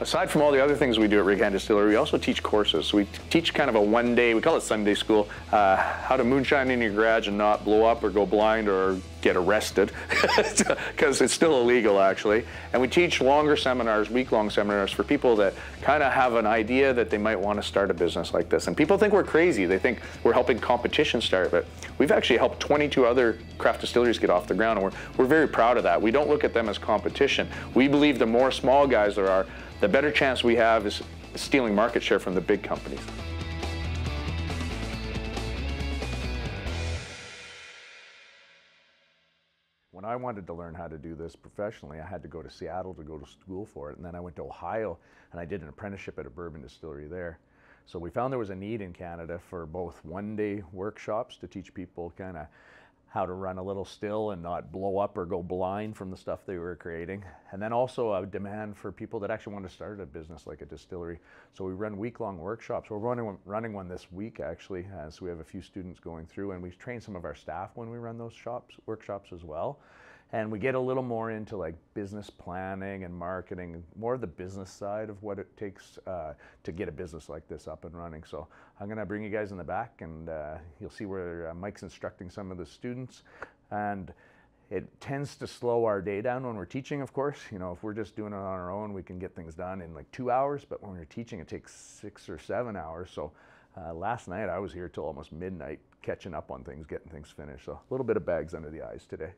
Aside from all the other things we do at Rig Hand Distillery, we also teach courses. So we teach kind of a one-day, we call it Sunday school, how to moonshine in your garage and not blow up or go blind or get arrested, because it's still illegal actually. And we teach longer seminars, week-long seminars for people that kind of have an idea that they might want to start a business like this. And people think we're crazy. They think we're helping competition start, but we've actually helped 22 other craft distilleries get off the ground, and we're very proud of that. We don't look at them as competition. We believe the more small guys there are, the better chance we have is stealing market share from the big companies. When I wanted to learn how to do this professionally, I had to go to Seattle to go to school for it, and then I went to Ohio and I did an apprenticeship at a bourbon distillery there. So we found there was a need in Canada for both one-day workshops to teach people kind of how to run a little still and not blow up or go blind from the stuff they were creating. And then also a demand for people that actually want to start a business like a distillery. So we run week-long workshops. We're running one this week actually, so we have a few students going through, and we train some of our staff when we run those workshops as well. And we get a little more into like business planning and marketing, more of the business side of what it takes to get a business like this up and running. So I'm gonna bring you guys in the back, and you'll see where Mike's instructing some of the students. And it tends to slow our day down when we're teaching, of course. You know, if we're just doing it on our own, we can get things done in like 2 hours, but when we're teaching, it takes 6 or 7 hours. So last night I was here till almost midnight, catching up on things, getting things finished. So a little bit of bags under the eyes today.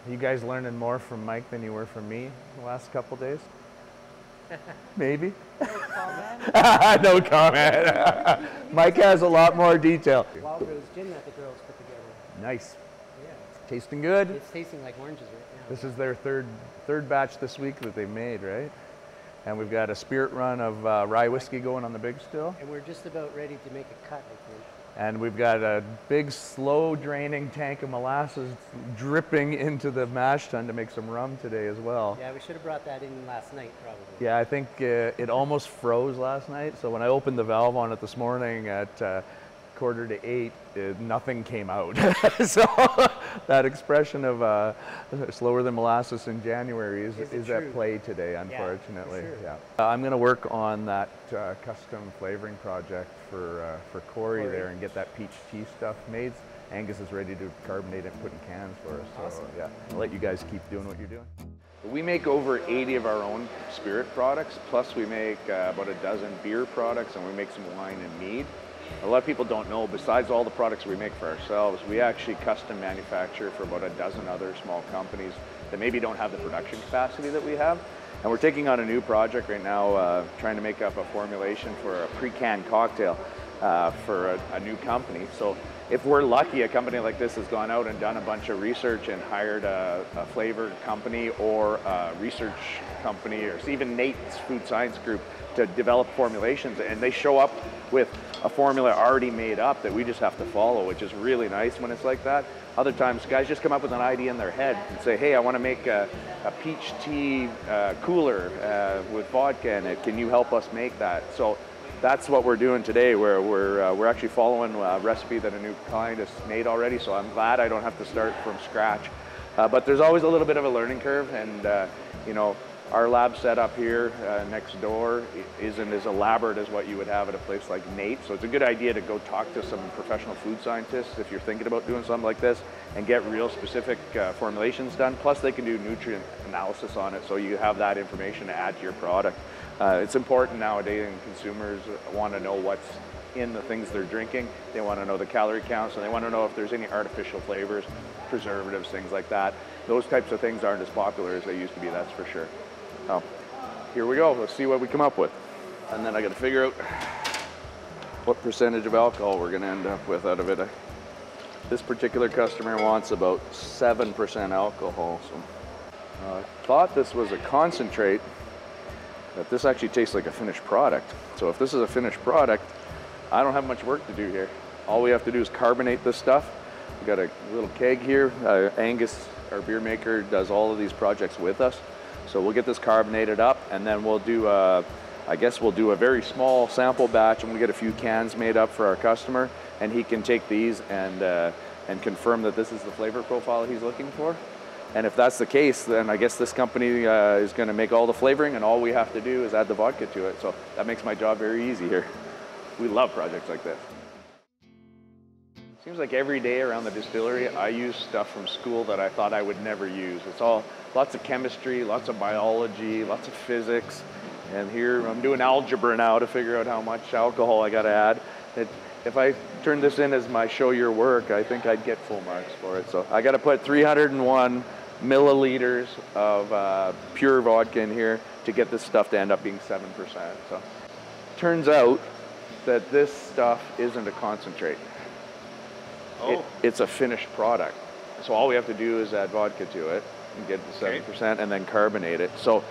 You guys learning more from Mike than you were from me the last couple days? Maybe? No comment. No comment. Mike has a lot more detail. Wild Rose Gin that the girls put together. Nice. Yeah. Tasting good? It's tasting like oranges right now. This is their third batch this week that they've made, right? And we've got a spirit run of rye whiskey going on the big still. And we're just about ready to make a cut, I think. And we've got a big slow draining tank of molasses dripping into the mash tun to make some rum today as well. Yeah, we should have brought that in last night probably. Yeah, I think it almost froze last night. So when I opened the valve on it this morning at 7:45, nothing came out. So that expression of slower than molasses in January is at play today, unfortunately. Yeah, for sure. I'm going to work on that custom flavoring project for Corey there and get that peach tea stuff made. Angus is ready to carbonate it and put in cans for us. So awesome. yeah, I'll let you guys keep doing what you're doing. We make over 80 of our own spirit products, plus we make about a dozen beer products, and we make some wine and mead. A lot of people don't know, besides all the products we make for ourselves, we actually custom manufacture for about a dozen other small companies that maybe don't have the production capacity that we have. And we're taking on a new project right now, trying to make up a formulation for a pre-canned cocktail for a new company. So if we're lucky, a company like this has gone out and done a bunch of research and hired a flavor company or a research company, or even Nate's food science group, to develop formulations, and they show up with a formula already made up that we just have to follow, which is really nice when it's like that. Other times guys just come up with an idea in their head and say, hey, I want to make a peach tea cooler with vodka in it. Can you help us make that? So that's what we're doing today, where we're actually following a recipe that a new client has made already, so I'm glad I don't have to start from scratch. But there's always a little bit of a learning curve, and you know, our lab setup here next door isn't as elaborate as what you would have at a place like Nate. So it's a good idea to go talk to some professional food scientists if you're thinking about doing something like this and get real specific formulations done. Plus they can do nutrient analysis on it, so you have that information to add to your product. It's important nowadays, and consumers want to know what's in the things they're drinking. They want to know the calorie counts, and they want to know if there's any artificial flavors, preservatives, things like that. Those types of things aren't as popular as they used to be, that's for sure. So here we go, let's see what we come up with. And then I got to figure out what percentage of alcohol we're going to end up with out of it. This particular customer wants about 7% alcohol. So I thought this was a concentrate, but this actually tastes like a finished product. So if this is a finished product, I don't have much work to do here. All we have to do is carbonate this stuff. We've got a little keg here. Angus, our beer maker, does all of these projects with us. So we'll get this carbonated up, and then we'll do a I guess we'll do a very small sample batch and we'll get a few cans made up for our customer, and he can take these and confirm that this is the flavor profile he's looking for. And if that's the case, then I guess this company is going to make all the flavoring, and all we have to do is add the vodka to it. So that makes my job very easy here. We love projects like this. Seems like every day around the distillery, I use stuff from school that I thought I would never use. It's all lots of chemistry, lots of biology, lots of physics. And here I'm doing algebra now to figure out how much alcohol I got to add. If I turn this in as my show your work, I think I'd get full marks for it. So I got to put 301 milliliters of pure vodka in here to get this stuff to end up being 7%. So turns out that this stuff isn't a concentrate. Oh. It's a finished product. So all we have to do is add vodka to it and get the 7% and then carbonate it. So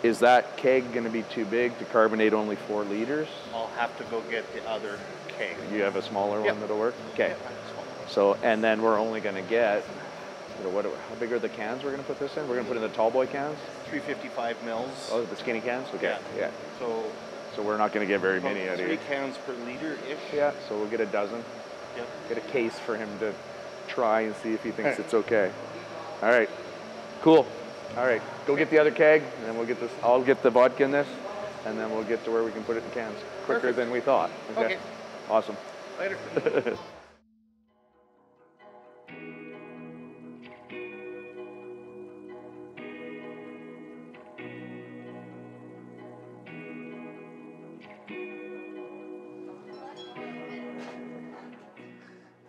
is that keg going to be too big to carbonate only 4 liters? I'll have to go get the other keg. You have a smaller Yep. one that'll work? Okay. Yep, small. So, and then we're only going to get, how big are the cans we're going to put this in? We're going to put in the tall boy cans? 355 mils. Oh, the skinny cans? Okay. Yeah. So we're not going to get very many out of 3 here. cans per liter-ish. Yeah, so we'll get a dozen. Yep. Get a case for him to try and see if he thinks it's okay. All right, cool. All right, go get the other keg, and then we'll get this. I'll get the vodka in this, and then we'll get to where we can put it in cans quicker Perfect. than we thought. Okay. Awesome. Later.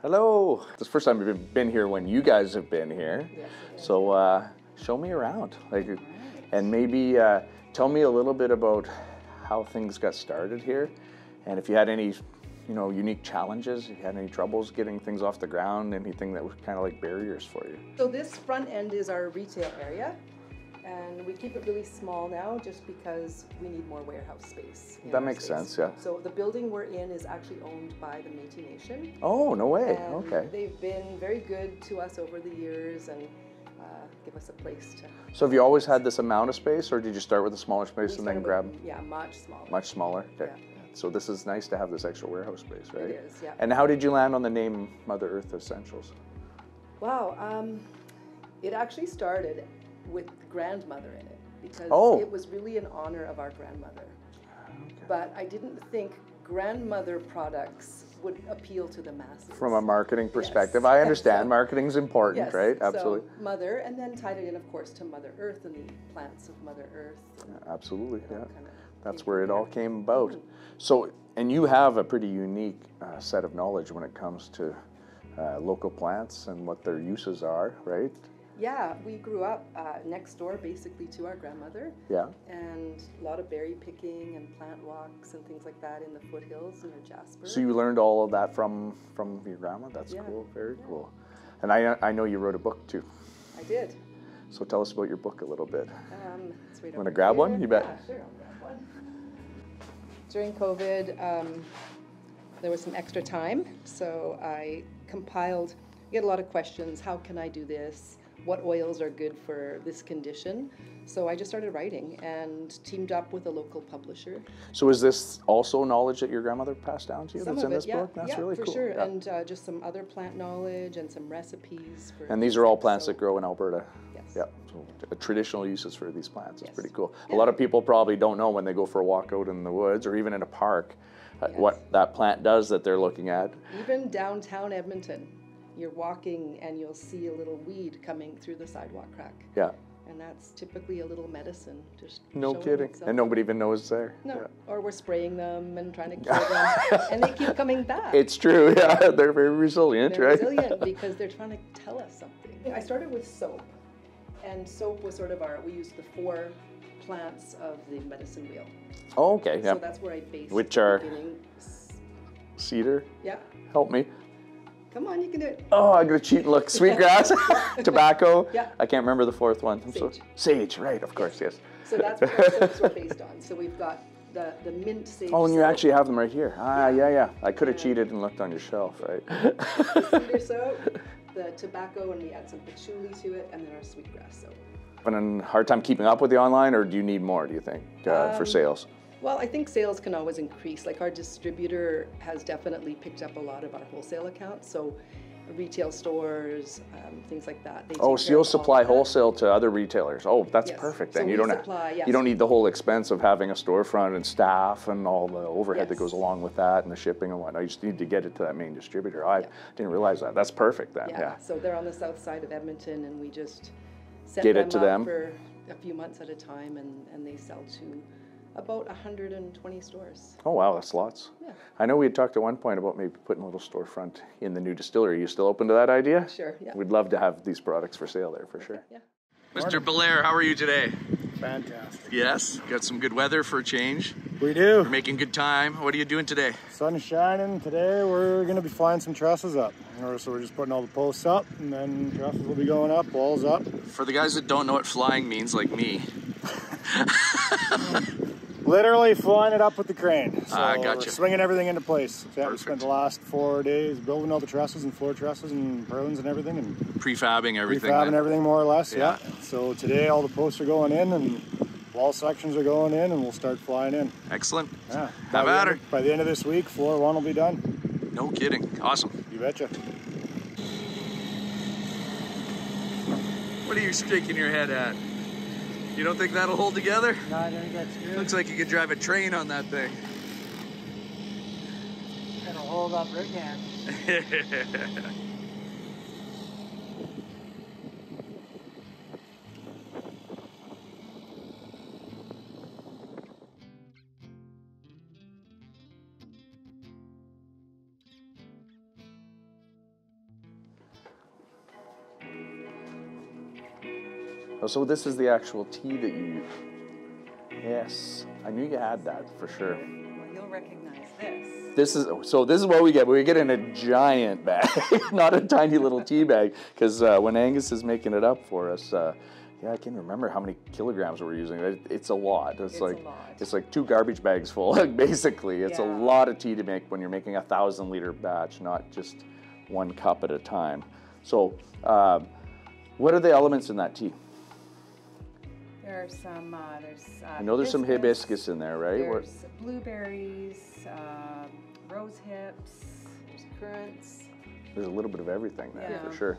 Hello. It's the first time we've been here when you guys have been here. Yes. So show me around, and maybe tell me a little bit about how things got started here, and if you had any, unique challenges, if you had any troubles getting things off the ground, anything that was kind of like barriers for you. So this front end is our retail area, and we keep it really small now just because we need more warehouse space. in That our makes space. sense, yeah. So the building we're in is actually owned by the Métis Nation. Oh, no way. And Okay. they've been very good to us over the years and give us a place to. So have you always had this amount of space, or did you start with a smaller space We and then started grab with, yeah, much smaller. much smaller? Okay. Yeah. So this is nice to have this extra warehouse space, right? It is, yeah. And how did you land on the name Mother Earth Essentials? Wow, it actually started with grandmother in it because Oh. it was really in honor of our grandmother. But I didn't think grandmother products would appeal to the masses. From a marketing perspective, Yes. I understand So- marketing's important, Yes, right? Absolutely. So mother, and then tied it in, of course, to Mother Earth and the plants of Mother Earth. Absolutely, yeah. kind of That's came where it from all there. came about. So, and you have a pretty unique set of knowledge when it comes to local plants and what their uses are, right? Yeah, we grew up next door basically to our grandmother, Yeah. and a lot of berry picking and plant walks and things like that in the foothills near Jasper. So you learned all of that from your grandma? That's Yeah. cool, very cool. And I know you wrote a book too. I did. So tell us about your book a little bit. It's right Wanna over grab one? here. You bet. Yeah, sure, I'll grab one. During COVID, there was some extra time, so I compiled, we had a lot of questions, how can I do this? What oils are good for this condition? So I just started writing and teamed up with a local publisher. So is this also knowledge that your grandmother passed down to you Some that's of in it, this yeah, book? That's yeah, really for cool. sure, Yeah. and just some other plant knowledge and some recipes for. And these are all plants so- that grow in Alberta. Yes. Yeah. So traditional uses for these plants. It's Yes. pretty cool. A Yeah. lot of people probably don't know when they go for a walk out in the woods or even in a park Yes. what that plant does that they're looking at. Even downtown Edmonton, you're walking and you'll see a little weed coming through the sidewalk crack. Yeah. And that's typically a little medicine, just No showing kidding. itself. And nobody even knows it's there. No, Yeah. or we're spraying them and trying to kill them, and they keep coming back. It's true. Yeah. They're very resilient, They're right? resilient because they're trying to tell us something. I started with soap, and soap was sort of we used the 4 plants of the medicine wheel. Oh, okay. Yeah. So that's where I based Which the are- beginning. Cedar. Yeah, Help me. come on, you can do it. Oh, I'm gonna cheat and look. Sweetgrass, tobacco. Yeah. I can't remember the 4th one. Sage. Sage, right? Of course, yes. So that's what our soaps were based on. So we've got the mint sage. Oh, and you soap, actually have them right here. Ah, yeah. I could have cheated and looked on your shelf, right? the cedar soap, the tobacco, and we add some patchouli to it, and then our sweetgrass soap. Having a hard time keeping up with the online, or do you need more? Do you think for sales? Well, I think sales can always increase. Like our distributor has definitely picked up a lot of our wholesale accounts. So retail stores, things like that. They Oh, take so care you'll of all supply of that. wholesale to other retailers. Oh, that's Yes. perfect. So Then you we don't supply, have, yes. you don't need the whole expense of having a storefront and staff and all the overhead that goes Yes. along with that and the shipping and whatnot. You just need to get it to that main distributor. I didn't realize that. That's perfect then. Yeah. So they're on the south side of Edmonton, and we just set Get them it to up them. for a few months at a time, and they sell to about 120 stores. Oh wow, that's lots. Yeah. I know we had talked at one point about maybe putting a little storefront in the new distillery. Are you still open to that idea? Sure, yeah. We'd love to have these products for sale there for sure. Yeah. Mr. Belair, how are you today? Fantastic. Yes, got some good weather for a change. We do. You're making good time. What are you doing today? Sun is shining. Today we're going to be flying some trusses up. So we're just putting all the posts up, and then trusses will be going up, walls up. For the guys that don't know what flying means, like me. Literally flying it up with the crane. So Gotcha. we're swinging everything into place. So yeah, we Perfect. spent the last 4 days building all the trusses and floor trusses and purlins and everything, and Prefabbing everything. prefabbing then. everything more or less. Yeah. Yeah. So today all the posts are going in, and wall sections are going in, and we'll start flying in. Excellent. Yeah. Have at her. By the end of this week, floor 1 will be done. No kidding. Awesome. You betcha. What are you shaking your head at? You don't think that'll hold together? No, I don't think that's true. Looks like you could drive a train on that thing. It'll hold up right now. Oh, so this is the actual tea that you use. Yes, I knew you had that for sure. Well, you'll recognize this. This is what we get. We get in a giant bag, not a tiny little tea bag. Because when Angus is making it up for us, yeah, I can't remember how many kilograms we're using. It's a lot. It's a like lot. it's like 2 garbage bags full. Like basically, it's a Yeah. lot of tea to make when you're making a 1,000-liter batch, not just 1 cup at a time. So, what are the elements in that tea? There are some, I know there's some hibiscus in there, right? What- There's blueberries, rose hips. There's currants. There's a little bit of everything there for Yeah. sure.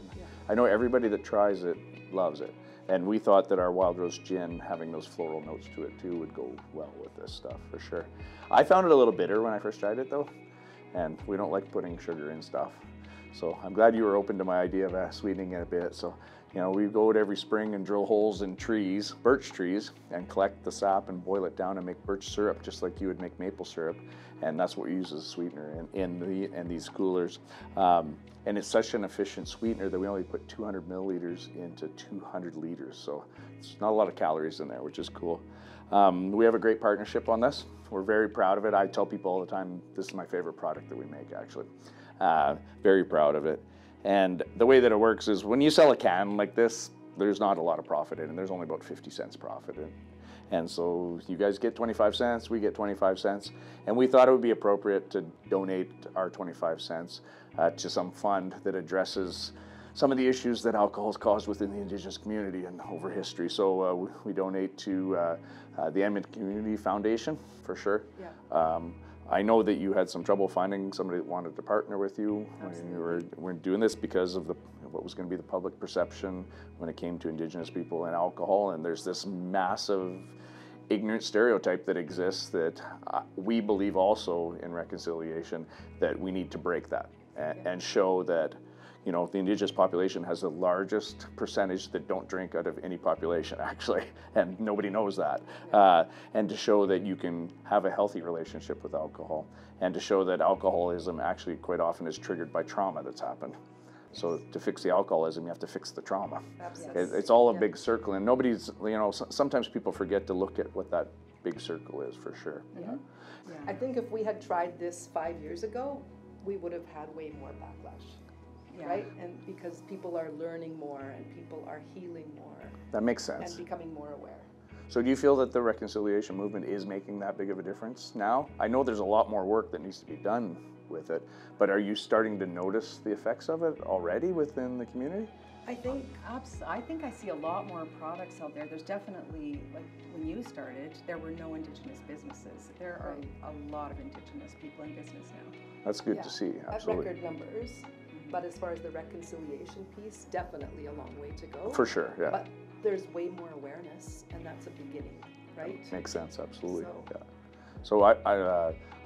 I know everybody that tries it loves it. And we thought that our Wild Rose Gin, having those floral notes to it too, would go well with this stuff for sure. I found it a little bitter when I first tried it though, and we don't like putting sugar in stuff. So I'm glad you were open to my idea of sweetening it a bit. So, you know, we go out every spring and drill holes in trees, birch trees, and collect the sap and boil it down and make birch syrup, just like you would make maple syrup. And that's what we use as a sweetener in these coolers. And it's such an efficient sweetener that we only put 200 milliliters into 200 liters. So it's not a lot of calories in there, which is cool. We have a great partnership on this. We're very proud of it. I tell people all the time, this is my favorite product that we make, actually. Very proud of it. And the way that it works is when you sell a can like this, there's not a lot of profit in it. There's only about 50 cents profit in it. And so you guys get 25 cents, we get 25 cents. And we thought it would be appropriate to donate our 25 cents to some fund that addresses some of the issues that alcohol has caused within the Indigenous community and over history. So we donate to the Edmonton Community Foundation, for sure. Yeah. I know that you had some trouble finding somebody that wanted to partner with you when you were doing this because of what was going to be the public perception when it came to Indigenous people and alcohol. And there's this massive ignorant stereotype that exists that we believe also in reconciliation that we need to break that and show that, you know, the Indigenous population has the largest percentage that don't drink out of any population, actually, and nobody knows that. And to show that you can have a healthy relationship with alcohol, and to show that alcoholism actually quite often is triggered by trauma that's happened. So to fix the alcoholism, you have to fix the trauma. Absolutely. It's all a big circle, and nobody's, you know, sometimes people forget to look at what that big circle is for sure. Yeah. I think if we had tried this 5 years ago, we would have had way more backlash. Yeah. Right? And because people are learning more and people are healing more That makes and sense. becoming more aware. So do you feel that the reconciliation movement is making that big of a difference now? I know there's a lot more work that needs to be done with it, but are you starting to notice the effects of it already within the community? I think I see a lot more products out there. There's definitely, like when you started, there were no Indigenous businesses. There are a lot of Indigenous people in business now. That's good to see, absolutely. At record numbers, but as far as the reconciliation piece, definitely a long way to go. For sure, yeah. But there's way more awareness, and that's a beginning, right? Makes sense, absolutely. So- Yeah. So I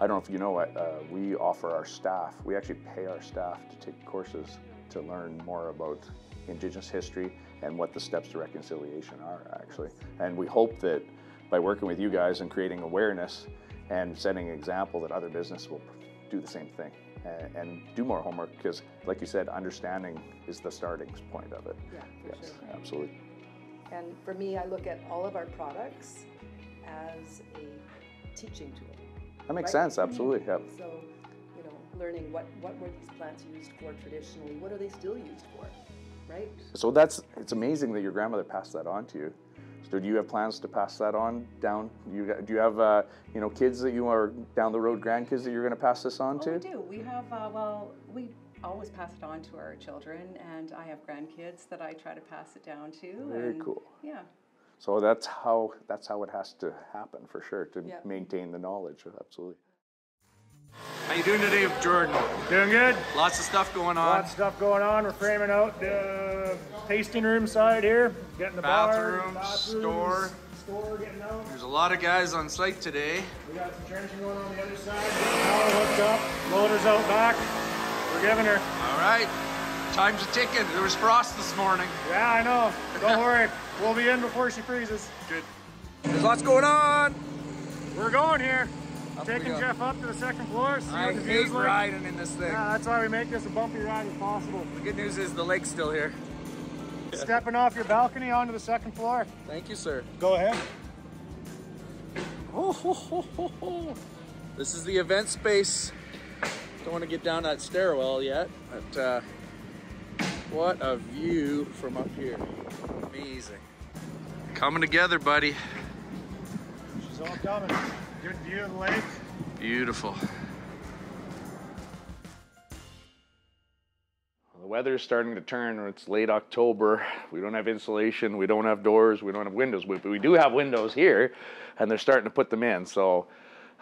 don't know if you know, we offer our staff, we actually pay our staff to take courses to learn more about Indigenous history and what the steps to reconciliation are, actually. And we hope that by working with you guys and creating awareness and setting an example, that other business will do the same thing and do more homework, because like you said, understanding is the starting point of it. Yeah, for Yes, sure. absolutely. And for me, I look at all of our products as a teaching tool. That makes Right. sense, absolutely. Yep. So, you know, learning what were these plants used for traditionally, what are they still used for, right? So it's amazing that your grandmother passed that on to you. So do you have plans to pass that on down? Do you have you know, kids that you are down the road, grandkids that you're going to pass this on to? Oh, we do. We have, we always pass it on to our children, and I have grandkids that I try to pass it down to. Very and, cool. Yeah. So that's how it has to happen, for sure, to Yeah. maintain the knowledge. Absolutely. How you doing today, Jordan? Doing good. Lots of stuff going on. Lots of stuff going on. We're framing out the tasting room side here, getting the Bathrooms, bar, store. store getting out. There's a lot of guys on site today. We got some trenching going on the other side, getting power hooked up, loaders out back. We're giving her. All right, time's a ticking. There was frost this morning. Yeah, I know. Don't worry. We'll be in before she freezes. Good. There's lots going on. We're going here. Up we Taking go. Jeff up to the second floor. See I what the hate view's like. riding in this thing. Yeah, that's why we make this a bumpy ride as possible. The good news is the lake's still here. Stepping off your balcony onto the second floor. Thank you, sir. Go ahead. Oh, ho, ho, ho, ho. This is the event space. Don't want to get down that stairwell yet, but what a view from up here. Amazing. Coming together, buddy. She's all coming. Good view of the lake. Beautiful. The weather's starting to turn. It's late October. We don't have insulation. We don't have doors. We don't have windows. But we do have windows here, and they're starting to put them in. So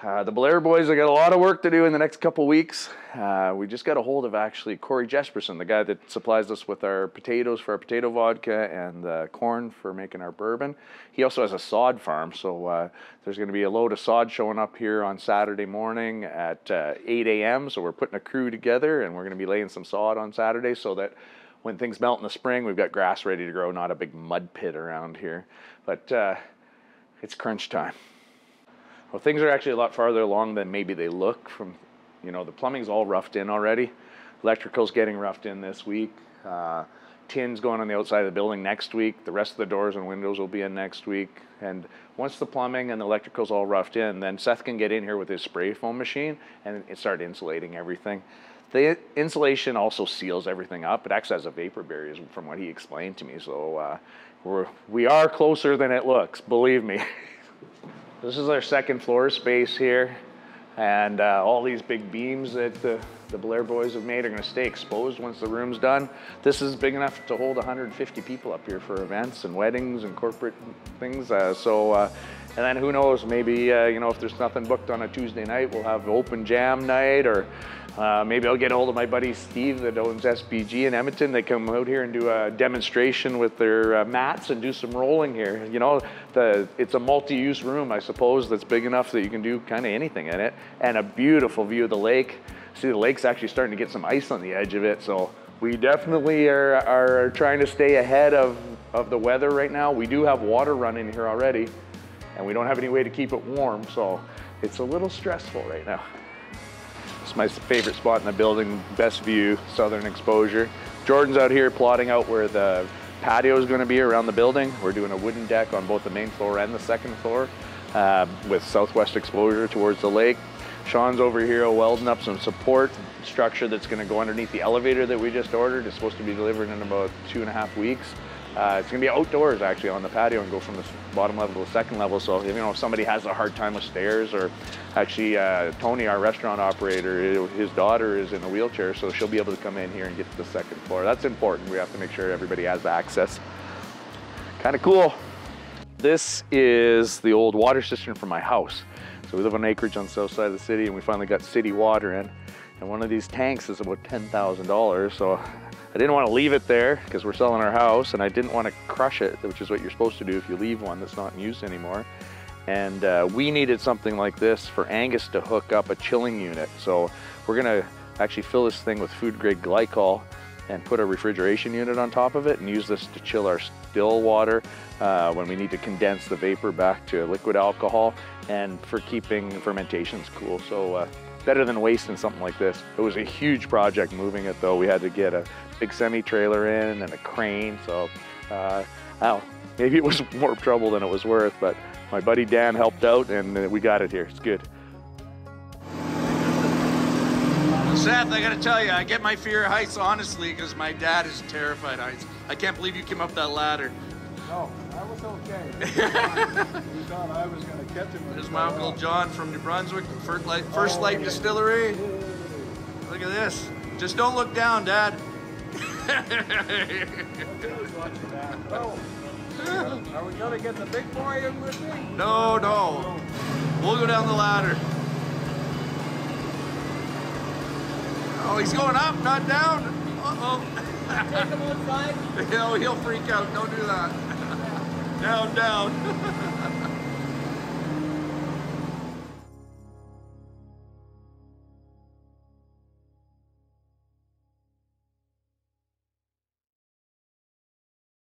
the Blair boys have got a lot of work to do in the next couple weeks. We just got a hold of actually Corey Jesperson, the guy that supplies us with our potatoes for our potato vodka and the corn for making our bourbon. He also has a sod farm, so there's going to be a load of sod showing up here on Saturday morning at 8 a.m. So we're putting a crew together, and we're going to be laying some sod on Saturday so that when things melt in the spring, we've got grass ready to grow, not a big mud pit around here. But it's crunch time. Well, things are actually a lot farther along than maybe they look. From, you know, the plumbing's all roughed in already. Electrical's getting roughed in this week. Tin's going on the outside of the building next week. The rest of the doors and windows will be in next week. And once the plumbing and the electrical's all roughed in, then Seth can get in here with his spray foam machine and start insulating everything. The insulation also seals everything up. It acts as a vapor barrier, from what he explained to me. So we are closer than it looks, believe me. This is our second floor space here, and all these big beams that the Blair boys have made are going to stay exposed once the room's done. This is big enough to hold 150 people up here for events and weddings and corporate things. And then who knows, maybe you know, if there's nothing booked on a Tuesday night, we'll have open jam night, or maybe I'll get a hold of my buddy Steve that owns SPG in Edmonton. They come out here and do a demonstration with their mats and do some rolling here. You know, it's a multi-use room, I suppose, that's big enough that you can do kind of anything in it. And a beautiful view of the lake. See, the lake's actually starting to get some ice on the edge of it. So we definitely are trying to stay ahead of the weather right now. We do have water running here already, and we don't have any way to keep it warm. So it's a little stressful right now. It's my favorite spot in the building, best view, southern exposure. Jordan's out here plotting out where the patio is going to be around the building. We're doing a wooden deck on both the main floor and the second floor with southwest exposure towards the lake. Sean's over here welding up some support structure that's going to go underneath the elevator that we just ordered. It's supposed to be delivered in about 2.5 weeks. It's going to be outdoors actually on the patio and go from the bottom level to the second level. So if somebody has a hard time with stairs, or actually Tony, our restaurant operator, his daughter is in a wheelchair, so she'll be able to come in here and get to the second floor. That's important. We have to make sure everybody has access. Kind of cool. This is the old water cistern for my house. So we live on acreage on the south side of the city, and we finally got city water in. And one of these tanks is about $10,000. So I didn't want to leave it there because we're selling our house, and I didn't want to crush it, which is what you're supposed to do if you leave one that's not in use anymore. And we needed something like this for Angus to hook up a chilling unit. So we're going to actually fill this thing with food grade glycol and put a refrigeration unit on top of it and use this to chill our still water when we need to condense the vapor back to liquid alcohol, and for keeping fermentations cool. So better than wasting something like this. It was a huge project moving it though. We had to get a big semi-trailer in and a crane. So maybe it was more trouble than it was worth, but my buddy Dan helped out and we got it here. It's good. Seth, I gotta tell you, I get my fear of heights honestly because my dad is terrified of heights. I can't believe you came up that ladder. No, that was okay. We thought I was going to catch him. There's my Uncle John from New Brunswick, First Light Distillery. Look at this. Just don't look down, Dad. Are we going to get the big boy in with me? No, no. We'll go down the ladder. Oh, he's going up, not down. Uh-oh. Take him outside. He'll freak out. Don't do that. Down, down.